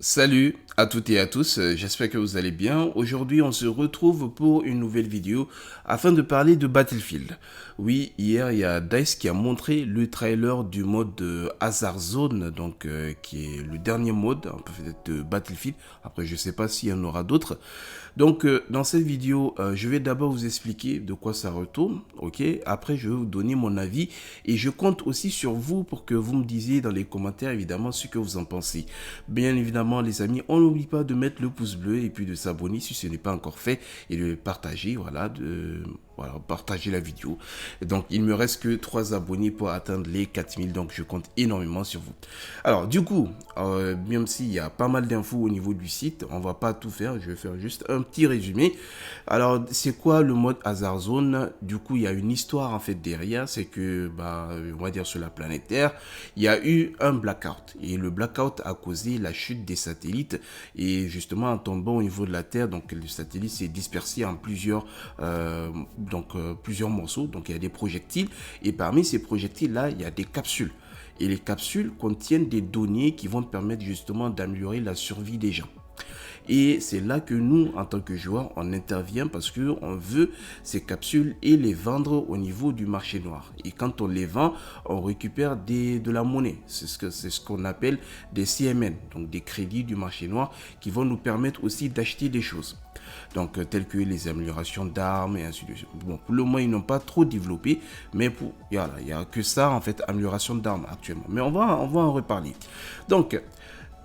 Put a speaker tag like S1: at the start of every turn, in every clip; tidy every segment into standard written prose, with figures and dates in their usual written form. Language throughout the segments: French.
S1: Salut à toutes et à tous, j'espère que vous allez bien. Aujourd'hui, on se retrouve pour une nouvelle vidéo afin de parler de Battlefield. Oui, hier, il y a DICE qui a montré le trailer du mode Hazard Zone, donc qui est le dernier mode, un peu peut-être de Battlefield. Après, je ne sais pas s'il y en aura d'autres. Donc, dans cette vidéo, je vais d'abord vous expliquer de quoi ça retourne, ok? Après, je vais vous donner mon avis et je compte aussi sur vous pour que vous me disiez dans les commentaires, évidemment, ce que vous en pensez. Bien évidemment, les amis, on n'oublie pas de mettre le pouce bleu et puis de s'abonner si ce n'est pas encore fait et de partager, voilà, partager la vidéo. Donc, il me reste que 3 abonnés pour atteindre les 4000, donc je compte énormément sur vous. Alors, du coup, même s'il y a pas mal d'infos au niveau du site, on va pas tout faire, je vais faire juste un petit résumé. Alors, c'est quoi le mode Hazard Zone? Du coup, il y a une histoire en fait derrière, c'est que, on va dire sur la planète Terre, il y a eu un blackout et le blackout a causé la chute des satellites et justement en tombant au niveau de la Terre, donc le satellite s'est dispersé en plusieurs morceaux, donc il y a des projectiles et parmi ces projectiles là, il y a des capsules. Et les capsules contiennent des données qui vont permettre justement d'améliorer la survie des gens. Et c'est là que nous, en tant que joueurs, on intervient parce qu'on veut ces capsules et les vendre au niveau du marché noir. Et quand on les vend, on récupère de la monnaie. C'est ce qu'on appelle des CMN, donc des crédits du marché noir qui vont nous permettre aussi d'acheter des choses. Donc, telles que les améliorations d'armes et ainsi de suite. Bon, pour le moment, ils n'ont pas trop développé, mais voilà, il n'y a que ça, en fait, amélioration d'armes actuellement. Mais on va en reparler. Donc,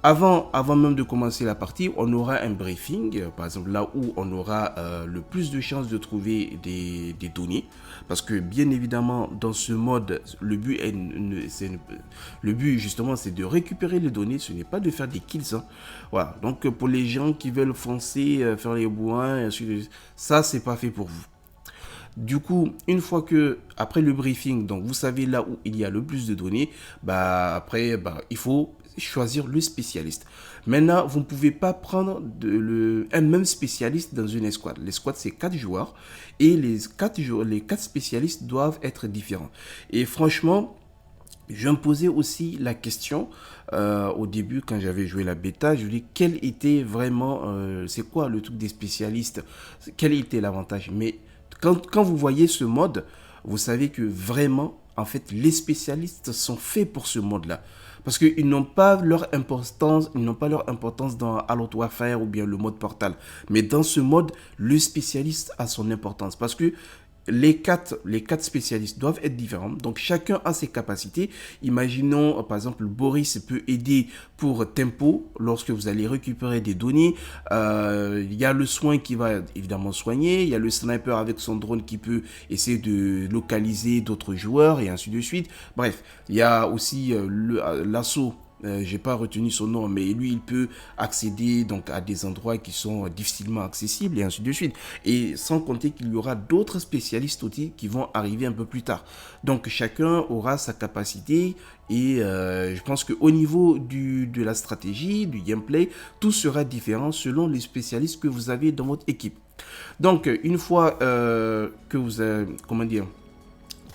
S1: avant même de commencer la partie, on aura un briefing, par exemple là où on aura le plus de chances de trouver des données. Parce que bien évidemment, dans ce mode, le but justement, c'est de récupérer les données, ce n'est pas de faire des kills. Hein. Voilà, donc pour les gens qui veulent foncer, faire les bourrins, ça c'est pas fait pour vous. Du coup, une fois que, après le briefing, donc vous savez là où il y a le plus de données, il faut choisir le spécialiste. Maintenant, vous ne pouvez pas prendre un même spécialiste dans une escouade. L'escouade, c'est 4 joueurs et les 4 spécialistes doivent être différents. Et franchement, je me posais aussi la question au début quand j'avais joué la bêta, je me dis quel était vraiment, c'est quoi le truc des spécialistes, quel était l'avantage. Mais quand vous voyez ce mode, vous savez que vraiment, en fait, les spécialistes sont faits pour ce mode-là. Parce qu'ils n'ont pas leur importance, ils n'ont pas leur importance dans Halo Warfare ou bien le mode Portal. Mais dans ce mode, le spécialiste a son importance. Parce que les quatre spécialistes doivent être différents. Donc chacun a ses capacités. Imaginons par exemple Boris peut aider pour tempo lorsque vous allez récupérer des données. Il y a le soin qui va évidemment soigner. Il y a le sniper avec son drone qui peut essayer de localiser d'autres joueurs et ainsi de suite. Bref, il y a aussi l'assaut. J'ai pas retenu son nom, mais lui, il peut accéder donc à des endroits qui sont difficilement accessibles et ainsi de suite. Et sans compter qu'il y aura d'autres spécialistes aussi qui vont arriver un peu plus tard. Donc chacun aura sa capacité et je pense qu'au niveau de la stratégie, du gameplay, tout sera différent selon les spécialistes que vous avez dans votre équipe. Donc une fois que comment dire,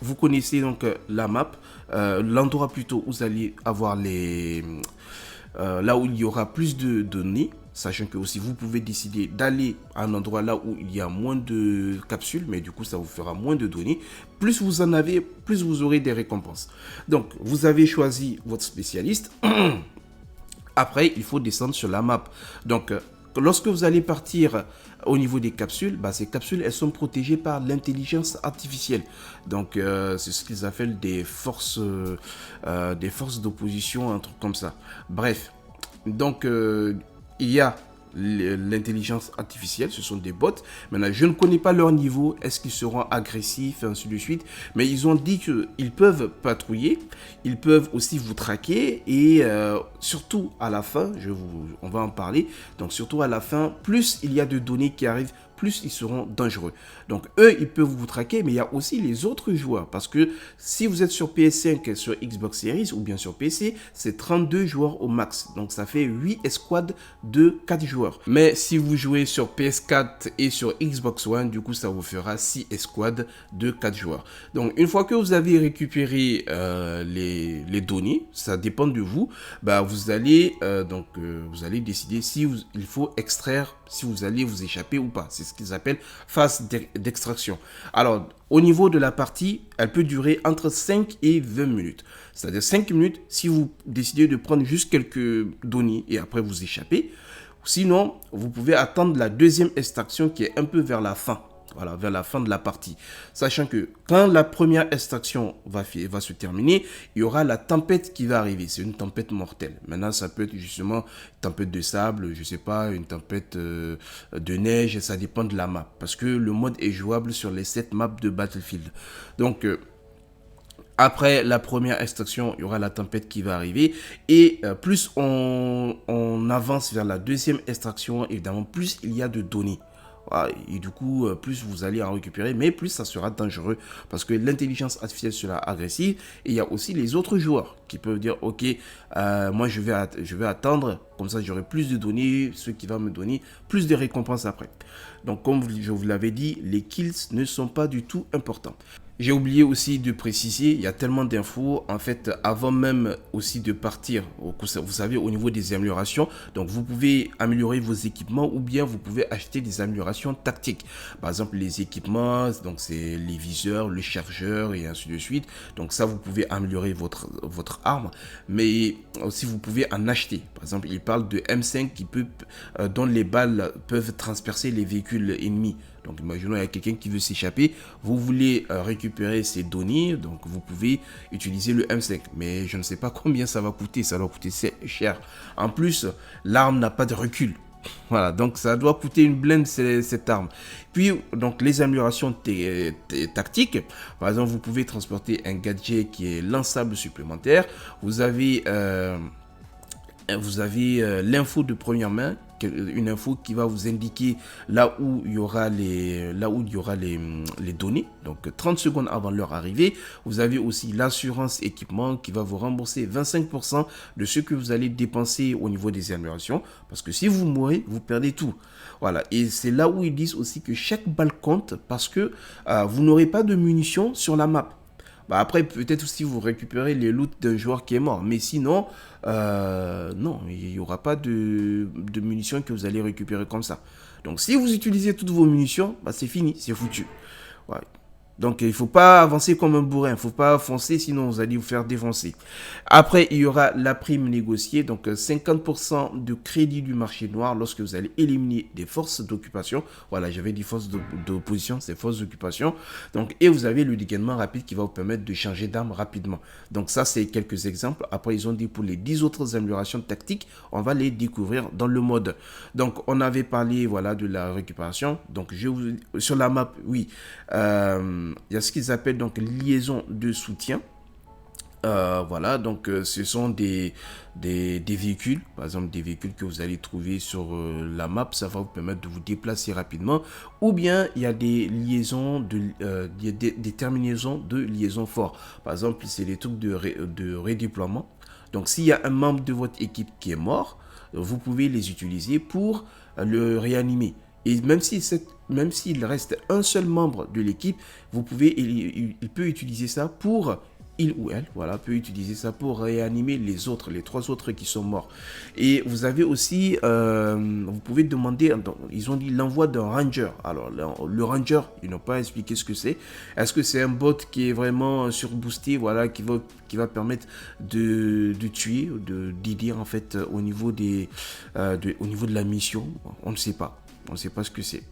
S1: vous connaissez donc la map, l'endroit plutôt où vous allez avoir là où il y aura plus de données, sachant que aussi vous pouvez décider d'aller à un endroit là où il y a moins de capsules, mais du coup ça vous fera moins de données. Plus vous en avez, plus vous aurez des récompenses. Donc vous avez choisi votre spécialiste. Après, il faut descendre sur la map. Donc, lorsque vous allez partir au niveau des capsules, ces capsules, elles sont protégées par l'intelligence artificielle. Donc, c'est ce qu'ils appellent des forces d'opposition, un truc comme ça. Bref, donc, il y a l'intelligence artificielle, ce sont des bots. Maintenant, je ne connais pas leur niveau, est-ce qu'ils seront agressifs, et ainsi de suite. Mais ils ont dit qu'ils peuvent patrouiller, ils peuvent aussi vous traquer et surtout à la fin, on va en parler. Donc surtout à la fin, plus il y a de données qui arrivent, plus ils seront dangereux. Donc eux, ils peuvent vous traquer, mais il y a aussi les autres joueurs. Parce que si vous êtes sur PS5, sur Xbox Series ou bien sur PC, c'est 32 joueurs au max. Donc ça fait 8 escouades de 4 joueurs. Mais si vous jouez sur PS4 et sur Xbox One, du coup ça vous fera 6 escouades de 4 joueurs. Donc une fois que vous avez récupéré les données, ça dépend de vous, bah, vous allez décider si il faut extraire, si vous allez vous échapper ou pas. C'est ce qu'ils appellent phase d'extraction. Alors, au niveau de la partie, elle peut durer entre 5 et 20 minutes. C'est-à-dire 5 minutes si vous décidez de prendre juste quelques données et après vous échapper. Sinon, vous pouvez attendre la deuxième extraction qui est un peu vers la fin. Voilà, vers la fin de la partie. Sachant que quand la première extraction va se terminer, il y aura la tempête qui va arriver. C'est une tempête mortelle. Maintenant, ça peut être justement une tempête de sable, je sais pas, une tempête de neige, ça dépend de la map. Parce que le mode est jouable sur les 7 maps de Battlefield. Donc, après la première extraction, il y aura la tempête qui va arriver. Et plus on avance vers la deuxième extraction, évidemment, plus il y a de données. Et du coup, plus vous allez en récupérer, mais plus ça sera dangereux. Parce que l'intelligence artificielle sera agressive. Et il y a aussi les autres joueurs qui peuvent dire, ok, moi je vais attendre, comme ça j'aurai plus de données, ce qui va me donner plus de récompenses après. Donc comme je vous l'avais dit, les kills ne sont pas du tout importants. J'ai oublié aussi de préciser, il y a tellement d'infos, en fait, avant même aussi de partir, vous savez, au niveau des améliorations, donc vous pouvez améliorer vos équipements ou bien vous pouvez acheter des améliorations tactiques. Par exemple, les équipements, donc c'est les viseurs, le chargeur et ainsi de suite. Donc ça, vous pouvez améliorer votre arme, mais aussi vous pouvez en acheter. Par exemple, il parle de M5 dont les balles peuvent transpercer les véhicules ennemis. Donc, imaginons, il y a quelqu'un qui veut s'échapper. Vous voulez récupérer ces données. Donc, vous pouvez utiliser le M5. Mais je ne sais pas combien ça va coûter. Ça doit coûter cher. En plus, l'arme n'a pas de recul. Voilà, donc ça doit coûter une blinde cette arme. Puis, donc, les améliorations tactiques. Par exemple, vous pouvez transporter un gadget qui est lançable supplémentaire. Vous avez l'info de première main, une info qui va vous indiquer là où il y aura les données. Donc 30 secondes avant leur arrivée. Vous avez aussi l'assurance équipement qui va vous rembourser 25% de ce que vous allez dépenser au niveau des améliorations. Parce que si vous mourrez, vous perdez tout. Voilà. Et c'est là où ils disent aussi que chaque balle compte parce que vous n'aurez pas de munitions sur la map. Bah après, peut-être aussi vous récupérez les loots d'un joueur qui est mort. Mais sinon, non, il n'y aura pas de munitions que vous allez récupérer comme ça. Donc si vous utilisez toutes vos munitions, bah, c'est fini, c'est foutu. Ouais. Donc il ne faut pas avancer comme un bourrin, il ne faut pas foncer sinon vous allez vous faire défoncer. Après il y aura la prime négociée, donc 50% de crédit du marché noir lorsque vous allez éliminer des forces d'occupation. Voilà, j'avais dit forces d'opposition, c'est forces d'occupation. Donc et vous avez le dégainement rapide qui va vous permettre de changer d'arme rapidement. Donc ça c'est quelques exemples. Après ils ont dit pour les 10 autres améliorations tactiques, on va les découvrir dans le mode. Donc on avait parlé voilà de la récupération. Donc sur la map, oui. Il y a ce qu'ils appellent donc liaison de soutien. Voilà, donc ce sont des véhicules, par exemple des véhicules que vous allez trouver sur la map, ça va vous permettre de vous déplacer rapidement. Ou bien il y a des liaisons, des terminaisons de liaison forts. Par exemple, c'est des trucs de redéploiement. Donc s'il y a un membre de votre équipe qui est mort, vous pouvez les utiliser pour le réanimer. Et même s'il reste un seul membre de l'équipe, il peut utiliser ça pour, il ou elle, voilà, peut utiliser ça pour réanimer les 3 autres qui sont morts. Et vous avez aussi, vous pouvez demander, ils ont dit l'envoi d'un ranger. Alors, le ranger, ils n'ont pas expliqué ce que c'est. Est-ce que c'est un bot qui est vraiment surboosté, voilà, qui va permettre de tuer, d'aider en fait au niveau de la mission? On ne sait pas. On ne sait pas ce que c'est.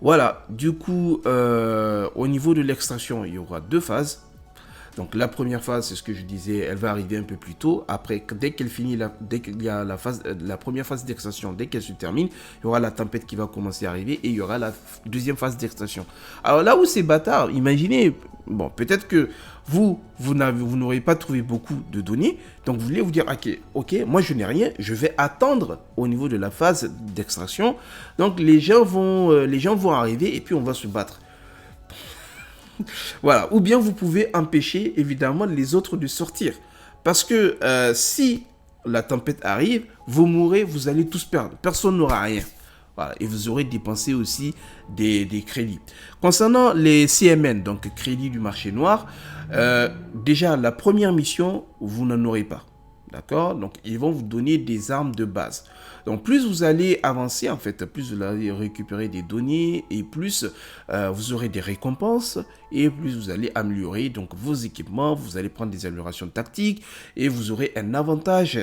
S1: Voilà, du coup, au niveau de l'extraction, il y aura 2 phases. Donc la première phase, c'est ce que je disais, elle va arriver un peu plus tôt. Après, dès qu'il y a la première phase d'extraction, dès qu'elle se termine, il y aura la tempête qui va commencer à arriver et il y aura la deuxième phase d'extraction. Alors là où c'est bâtard, imaginez, bon, peut-être que vous n'aurez pas trouvé beaucoup de données, donc vous voulez vous dire, ok, moi je n'ai rien, je vais attendre au niveau de la phase d'extraction. Donc les gens vont arriver et puis on va se battre. Voilà. Ou bien vous pouvez empêcher évidemment les autres de sortir. Parce que si la tempête arrive, vous mourrez, vous allez tous perdre. Personne n'aura rien. Voilà. Et vous aurez dépensé aussi des crédits. Concernant les CMN, donc crédits du marché noir, déjà la première mission, vous n'en aurez pas. D'accord? Donc, ils vont vous donner des armes de base. Donc, plus vous allez avancer, en fait, plus vous allez récupérer des données et plus vous aurez des récompenses et plus vous allez améliorer donc, vos équipements, vous allez prendre des améliorations tactiques et vous aurez un avantage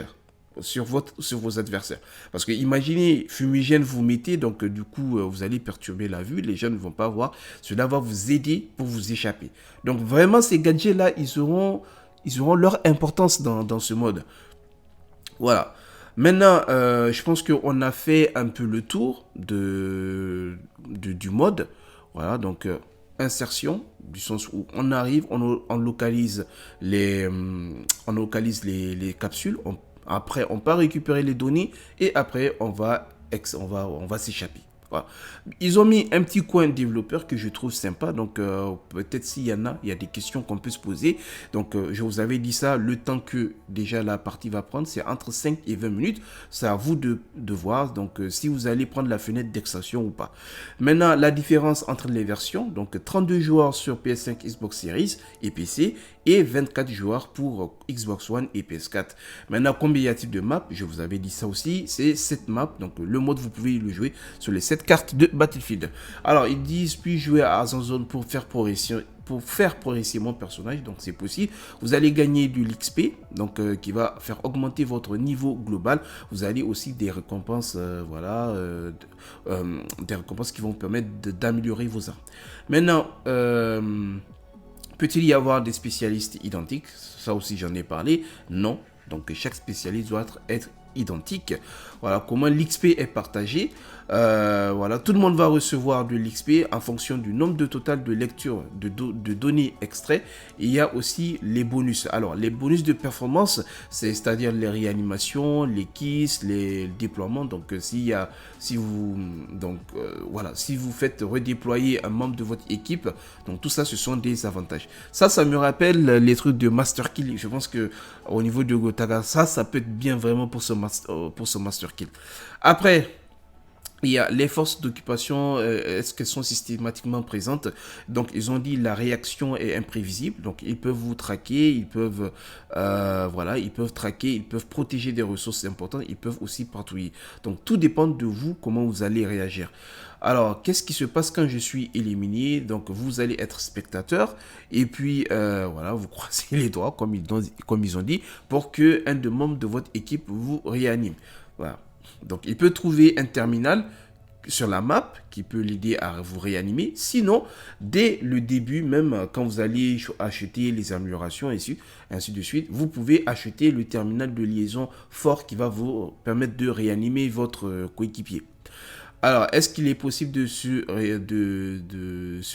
S1: sur vos adversaires. Parce que imaginez, fumigène vous mettez, donc du coup, vous allez perturber la vue, les gens ne vont pas voir. Cela va vous aider pour vous échapper. Donc, vraiment, ces gadgets-là, ils auront leur importance dans ce mode. Voilà. Maintenant, je pense qu'on a fait un peu le tour du mode. Voilà, donc insertion, du sens où on arrive, on localise les capsules. Après, on peut récupérer les données et après, on va s'échapper. Voilà. Ils ont mis un petit coin développeur que je trouve sympa. Donc, peut-être s'il y en a, il y a des questions qu'on peut se poser. Donc, je vous avais dit ça, le temps que déjà la partie va prendre, c'est entre 5 et 20 minutes. C'est à vous de voir. Donc, si vous allez prendre la fenêtre d'extraction ou pas. Maintenant, la différence entre les versions. Donc, 32 joueurs sur PS5, Xbox Series et PC. Et 24 joueurs pour Xbox One et PS4. Maintenant, combien y a-t-il de maps? Je vous avais dit ça aussi. C'est 7 maps. Donc, le mode, vous pouvez le jouer sur les 7 cartes de Battlefield. Alors, ils disent, puis jouer à Zone pour faire progresser mon personnage. Donc, c'est possible. Vous allez gagner de l'XP, donc qui va faire augmenter votre niveau global. Vous allez aussi des récompenses, des récompenses qui vont permettre d'améliorer vos armes. Maintenant, peut-il y avoir des spécialistes identiques? Ça aussi, j'en ai parlé. Non. Donc, chaque spécialiste doit être identique. Voilà comment l'XP est partagé. Voilà, tout le monde va recevoir de l'XP en fonction du nombre de total de lecture de données extraits. Et il y a aussi les bonus. Alors, les bonus de performance, c'est-à-dire les réanimations, les kills, les déploiements. Donc, si vous faites redéployer un membre de votre équipe, donc tout ça, ce sont des avantages. Ça me rappelle les trucs de Master Kill. Je pense que au niveau de Gotaga, ça peut être bien vraiment pour ce Master Kill. Après, il y a les forces d'occupation, est-ce qu'elles sont systématiquement présentes? Donc, ils ont dit la réaction est imprévisible. Donc, ils peuvent vous traquer, ils peuvent traquer, ils peuvent protéger des ressources importantes, ils peuvent aussi patrouiller. Donc, tout dépend de vous, comment vous allez réagir. Alors, qu'est-ce qui se passe quand je suis éliminé? Donc, vous allez être spectateur et puis, vous croisez les doigts, comme ils ont dit, pour qu'un des membres de votre équipe vous réanime. Voilà. Donc, il peut trouver un terminal sur la map qui peut l'aider à vous réanimer. Sinon, dès le début, même quand vous allez acheter les améliorations et ainsi de suite, vous pouvez acheter le terminal de liaison fort qui va vous permettre de réanimer votre coéquipier. Alors, est-ce qu'il est possible de se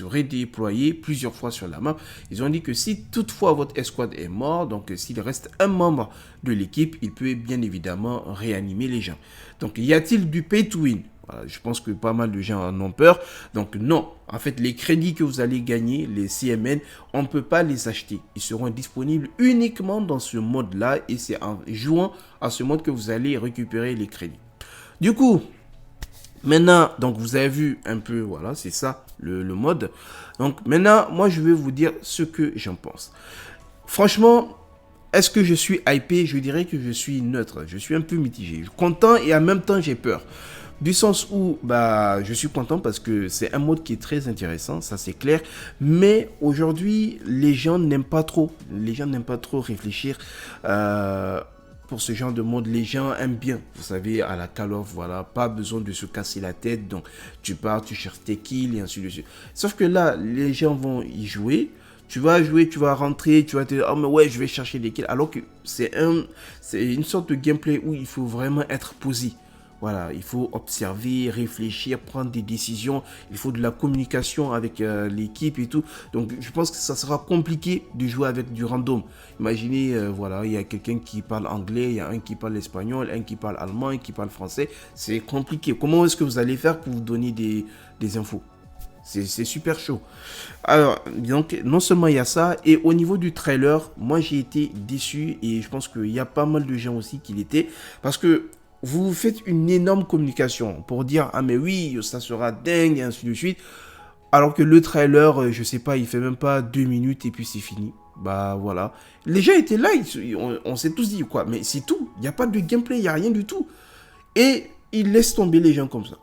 S1: redéployer plusieurs fois sur la map? Ils ont dit que si toutefois votre escouade est mort, donc s'il reste un membre de l'équipe, il peut bien évidemment réanimer les gens. Donc, y a-t-il du pay to win? Voilà, je pense que pas mal de gens en ont peur. Donc, non. En fait, les crédits que vous allez gagner, les CMN, on ne peut pas les acheter. Ils seront disponibles uniquement dans ce mode-là et c'est en jouant à ce mode que vous allez récupérer les crédits. Du coup, maintenant, donc vous avez vu un peu, voilà, c'est ça le mode. Donc maintenant, moi je vais vous dire ce que j'en pense. Franchement, est-ce que je suis hypé? Je dirais que je suis neutre. Je suis un peu mitigé. Je suis content et en même temps j'ai peur. Du sens où je suis content parce que c'est un mode qui est très intéressant, ça c'est clair. Mais aujourd'hui, les gens n'aiment pas trop. Les gens n'aiment pas trop réfléchir. Pour ce genre de mode, les gens aiment bien, vous savez, à la Call of, voilà, pas besoin de se casser la tête, donc tu pars, tu cherches tes kills et ainsi de suite. Sauf que là, les gens vont y jouer, Tu vas jouer, tu vas rentrer, tu vas te dire, oh mais ouais, je vais chercher des kills. Alors que c'est une sorte de gameplay où il faut vraiment être posé. Voilà, il faut observer, réfléchir, prendre des décisions. Il faut de la communication avec l'équipe et tout. Donc, je pense que ça sera compliqué de jouer avec du random. Imaginez, voilà, il y a quelqu'un qui parle anglais, il y a un qui parle espagnol, un qui parle allemand, un qui parle français. C'est compliqué. Comment est-ce que vous allez faire pour vous donner des infos? C'est super chaud. Alors, donc, non seulement il y a ça, et au niveau du trailer, moi j'ai été déçu, et je pense qu'il y a pas mal de gens aussi qui l'étaient, parce que vous faites une énorme communication pour dire, ah mais oui, ça sera dingue, et ainsi de suite, alors que le trailer, je sais pas, il fait même pas 2 minutes, et puis c'est fini. Bah voilà. Les gens étaient là, on s'est tous dit, quoi, mais c'est tout, il n'y a pas de gameplay, il n'y a rien du tout. Et ils laissent tomber les gens comme ça.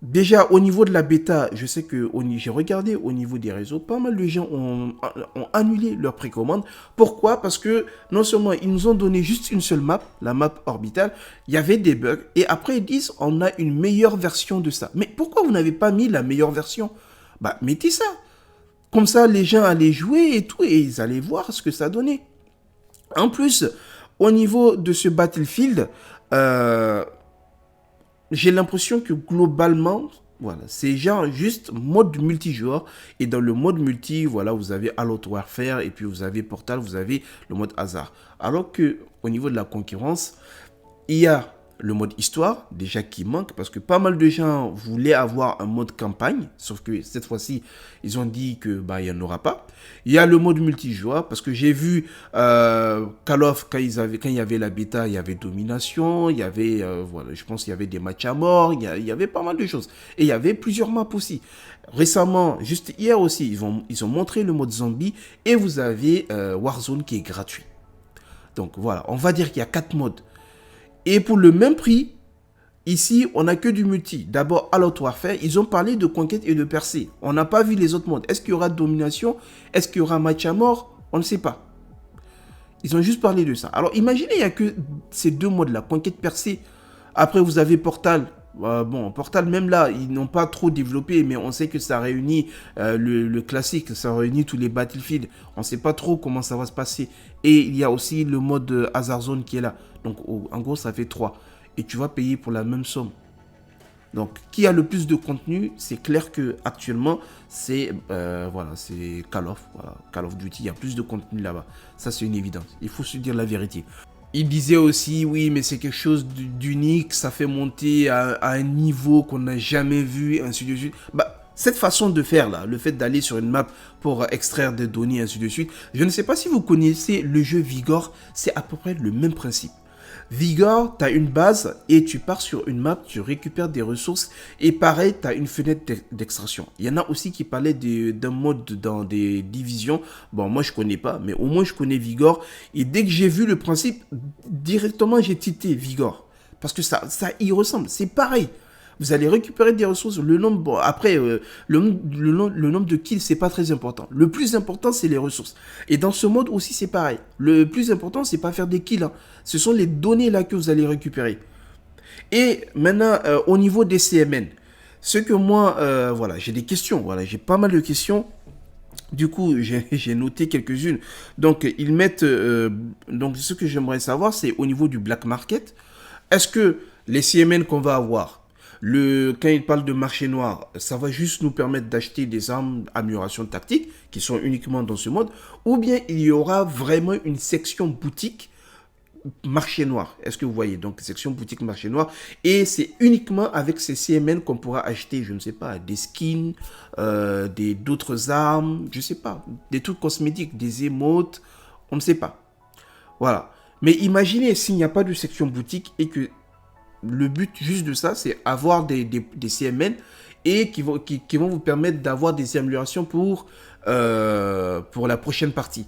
S1: Déjà, au niveau de la bêta, je sais que j'ai regardé au niveau des réseaux, pas mal de gens ont annulé leur précommande. Pourquoi? Parce que non seulement ils nous ont donné juste une seule map, la map orbitale, il y avait des bugs, et après ils disent on a une meilleure version de ça. Mais pourquoi vous n'avez pas mis la meilleure version? Bah, mettez ça. Comme ça, les gens allaient jouer et tout, et ils allaient voir ce que ça donnait. En plus, au niveau de ce Battlefield, j'ai l'impression que globalement, voilà, c'est genre juste mode multijoueur. Et dans le mode multi, voilà, vous avez Halo Warfare, et puis vous avez Portal, vous avez le mode hasard. Alors que au niveau de la concurrence, il y a le mode histoire, déjà qui manque, parce que pas mal de gens voulaient avoir un mode campagne, sauf que cette fois-ci, ils ont dit que bah, il n'y en aura pas. Il y a le mode multijoueur, parce que j'ai vu Call of, quand il y avait la bêta, il y avait domination, il y avait, voilà, je pense qu'il y avait des matchs à mort, il y avait pas mal de choses. Et il y avait plusieurs maps aussi. Récemment, juste hier aussi, ils ont montré le mode zombie, et vous avez Warzone qui est gratuit. Donc voilà, on va dire qu'il y a 4 modes. Et pour le même prix, ici, on n'a que du multi. D'abord, Halo Warfare, ils ont parlé de conquête et de percée. On n'a pas vu les autres modes. Est-ce qu'il y aura domination? Est-ce qu'il y aura match à mort? On ne sait pas. Ils ont juste parlé de ça. Alors, imaginez, il n'y a que ces deux modes-là, conquête percée. Après, vous avez Portal. Bon, Portal, même là, ils n'ont pas trop développé, mais on sait que ça réunit le classique, ça réunit tous les Battlefield. On ne sait pas trop comment ça va se passer. Et il y a aussi le mode Hazard Zone qui est là. Donc, en gros, ça fait 3. Et tu vas payer pour la même somme. Donc, qui a le plus de contenu? C'est clair que actuellement, c'est voilà, c'est Call of. Voilà, Call of Duty, il y a plus de contenu là-bas. Ça, c'est une évidence. Il faut se dire la vérité. Il disait aussi, oui, mais c'est quelque chose d'unique, ça fait monter à un niveau qu'on n'a jamais vu, ainsi de suite. Bah, cette façon de faire là, le fait d'aller sur une map pour extraire des données, ainsi de suite, je ne sais pas si vous connaissez le jeu Vigor, c'est à peu près le même principe. Vigor, tu as une base et tu pars sur une map, tu récupères des ressources et pareil, tu as une fenêtre d'extraction. Il y en a aussi qui parlaient d'un mode dans des divisions. Bon, moi je connais pas, mais au moins je connais Vigor. Et dès que j'ai vu le principe, directement j'ai tité Vigor. Parce que ça y ressemble, c'est pareil. Vous allez récupérer des ressources. Le nombre, bon, après, le nombre de kills, c'est pas très important. Le plus important, c'est les ressources. Et dans ce mode aussi, c'est pareil. Le plus important, c'est pas faire des kills. Hein. Ce sont les données là que vous allez récupérer. Et maintenant, au niveau des CMN, ce que moi, voilà, j'ai des questions. Voilà, j'ai pas mal de questions. Du coup, j'ai noté quelques-unes. Donc, ils mettent. Donc, ce que j'aimerais savoir, c'est au niveau du black market. Est-ce que les CMN qu'on va avoir, quand il parle de marché noir, ça va juste nous permettre d'acheter des armes amélioration tactique qui sont uniquement dans ce mode, ou bien il y aura vraiment une section boutique marché noir. Est-ce que vous voyez? Donc, section boutique marché noir. Et c'est uniquement avec ces CMN qu'on pourra acheter, je ne sais pas, des skins, d'autres armes, je ne sais pas, des trucs cosmétiques, des émotes, on ne sait pas. Voilà. Mais imaginez s'il n'y a pas de section boutique et que le but juste de ça, c'est avoir des CMN et qui vont vous permettre d'avoir des améliorations pour la prochaine partie.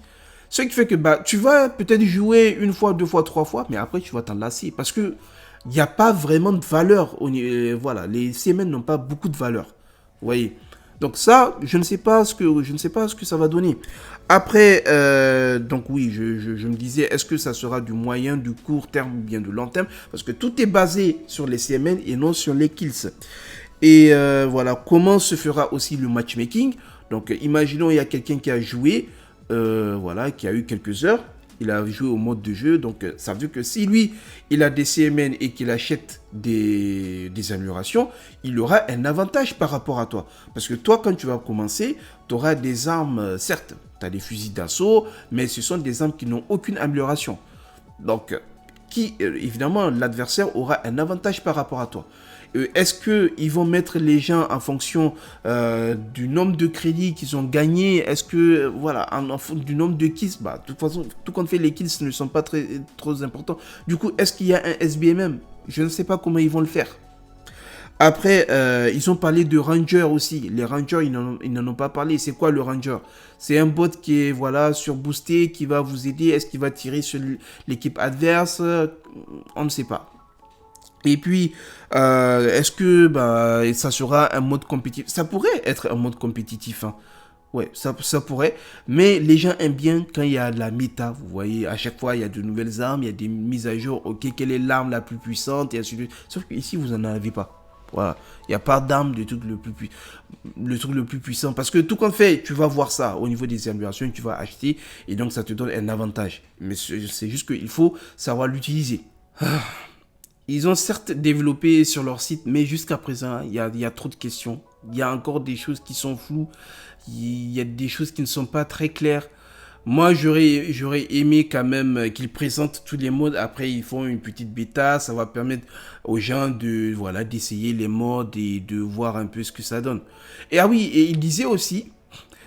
S1: Ce qui fait que bah, tu vas peut-être jouer une fois, 2 fois, 3 fois, mais après tu vas t'en lasser parce que il n'y a pas vraiment de valeur. Voilà, les CMN n'ont pas beaucoup de valeur. Vous voyez. Donc ça, je ne sais pas ce que ça va donner. Après, donc oui, je me disais, est-ce que ça sera du moyen, du court terme ou bien du long terme? Parce que tout est basé sur les CMN et non sur les kills. Et voilà, comment se fera aussi le matchmaking? Donc, imaginons, il y a quelqu'un qui a joué, voilà, qui a eu quelques heures. Il a joué au mode de jeu, donc ça veut dire que si lui, il a des CMN et qu'il achète des améliorations, il aura un avantage par rapport à toi. Parce que toi, quand tu vas commencer, tu auras des armes, certes, tu as des fusils d'assaut, mais ce sont des armes qui n'ont aucune amélioration. Donc, évidemment, l'adversaire aura un avantage par rapport à toi. Est-ce qu'ils vont mettre les gens en fonction du nombre de crédits qu'ils ont gagnés? Est-ce que, voilà, du nombre de kills? Bah, de toute façon, tout compte fait, les kills ne sont pas trop importants. Du coup, est-ce qu'il y a un SBMM? Je ne sais pas comment ils vont le faire. Après, ils ont parlé de Ranger aussi. Les Rangers, ils n'en ont pas parlé. C'est quoi le Ranger? C'est un bot qui est voilà, surboosté, qui va vous aider. Est-ce qu'il va tirer sur l'équipe adverse? On ne sait pas. Et puis, est-ce que ça sera un mode compétitif? Ça pourrait être un mode compétitif, hein. Ouais, ça pourrait. Mais les gens aiment bien quand il y a de la méta. Vous voyez, à chaque fois, il y a de nouvelles armes, il y a des mises à jour. Ok, quelle est l'arme la plus puissante? Et ainsi de suite. Sauf qu'ici, vous n'en avez pas. Voilà. Il n'y a pas d'arme de truc le truc le plus puissant. Parce que tout compte fait, tu vas voir ça au niveau des améliorations, tu vas acheter. Et donc, ça te donne un avantage. Mais c'est juste qu'il faut savoir l'utiliser. Ils ont certes développé sur leur site, mais jusqu'à présent, il y a trop de questions. Il y a encore des choses qui sont floues. Il y a des choses qui ne sont pas très claires. Moi, j'aurais aimé quand même qu'ils présentent tous les modes. Après, ils font une petite bêta. Ça va permettre aux gens voilà, d'essayer les modes et de voir un peu ce que ça donne. Et ah oui, et ils disaient aussi,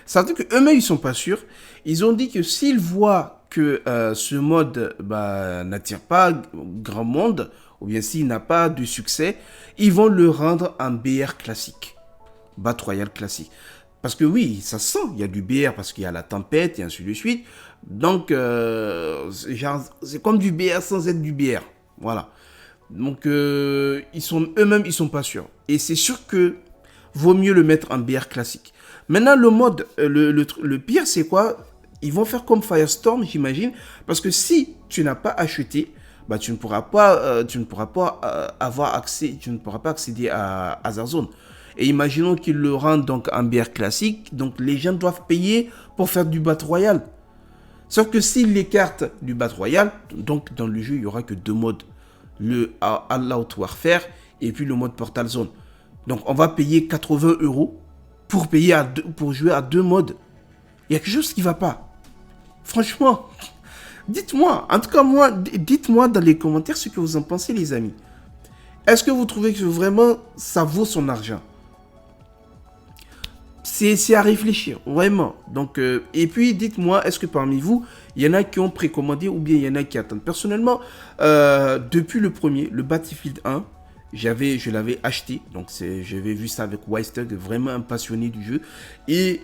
S1: ça veut dire qu'eux-mêmes, ils ne sont pas sûrs. Ils ont dit que s'ils voient que ce mode n'attire pas grand monde, ou bien s'il n'a pas de succès, ils vont le rendre en BR classique. Battle Royale classique. Parce que oui, ça se sent, il y a du BR parce qu'il y a la tempête et ainsi de suite. Donc, c'est comme du BR sans être du BR. Voilà. Donc, eux-mêmes, ils ne sont pas sûrs. Et c'est sûr que vaut mieux le mettre en BR classique. Maintenant, le mode, le pire, c'est quoi? Ils vont faire comme Firestorm, j'imagine. Parce que si tu n'as pas acheté, tu ne pourras pas, avoir accès, tu ne pourras pas accéder à Warzone. Et imaginons qu'ils le rendent donc en BR classique, donc les gens doivent payer pour faire du Battle Royale. Sauf que s'ils l'écartent du Battle Royale, donc dans le jeu, il n'y aura que deux modes. Le All Out Warfare et puis le mode Portal Zone. Donc on va payer 80 € pour jouer à deux modes. Il y a quelque chose qui ne va pas. Franchement, dites-moi, en tout cas moi, dites-moi dans les commentaires ce que vous en pensez les amis. Est-ce que vous trouvez que vraiment ça vaut son argent? C'est à réfléchir, vraiment. Donc, et puis dites-moi, est-ce que parmi vous, il y en a qui ont précommandé ou bien il y en a qui attendent? Personnellement, depuis le premier, le Battlefield 1, je l'avais acheté. Donc j'avais vu ça avec Weistug, vraiment un passionné du jeu. Et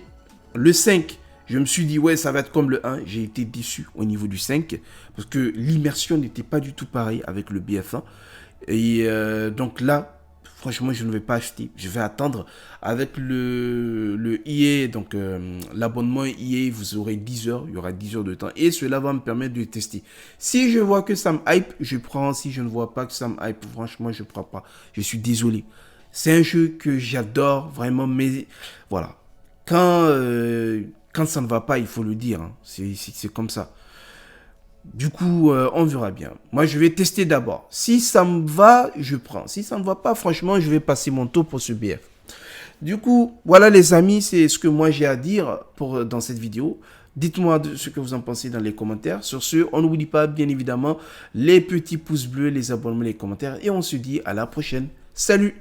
S1: le 5, je me suis dit, ouais, ça va être comme le 1. J'ai été déçu au niveau du 5 parce que l'immersion n'était pas du tout pareil avec le BF1. Et donc là, franchement, je ne vais pas acheter. Je vais attendre avec le EA, donc l'abonnement EA, vous aurez 10 heures. Il y aura 10 heures de temps. Et cela va me permettre de tester. Si je vois que ça me hype, je prends. Si je ne vois pas que ça me hype, franchement, je ne prends pas. Je suis désolé. C'est un jeu que j'adore, vraiment. Mais voilà. Quand ça ne va pas, il faut le dire. Hein. C'est comme ça. Du coup, on verra bien. Moi, je vais tester d'abord. Si ça me va, je prends. Si ça ne va pas, franchement, je vais passer mon tour pour ce BF. Du coup, voilà les amis, c'est ce que moi j'ai à dire dans cette vidéo. Dites-moi ce que vous en pensez dans les commentaires. Sur ce, on n'oublie pas, bien évidemment, les petits pouces bleus, les abonnements, les commentaires. Et on se dit à la prochaine. Salut!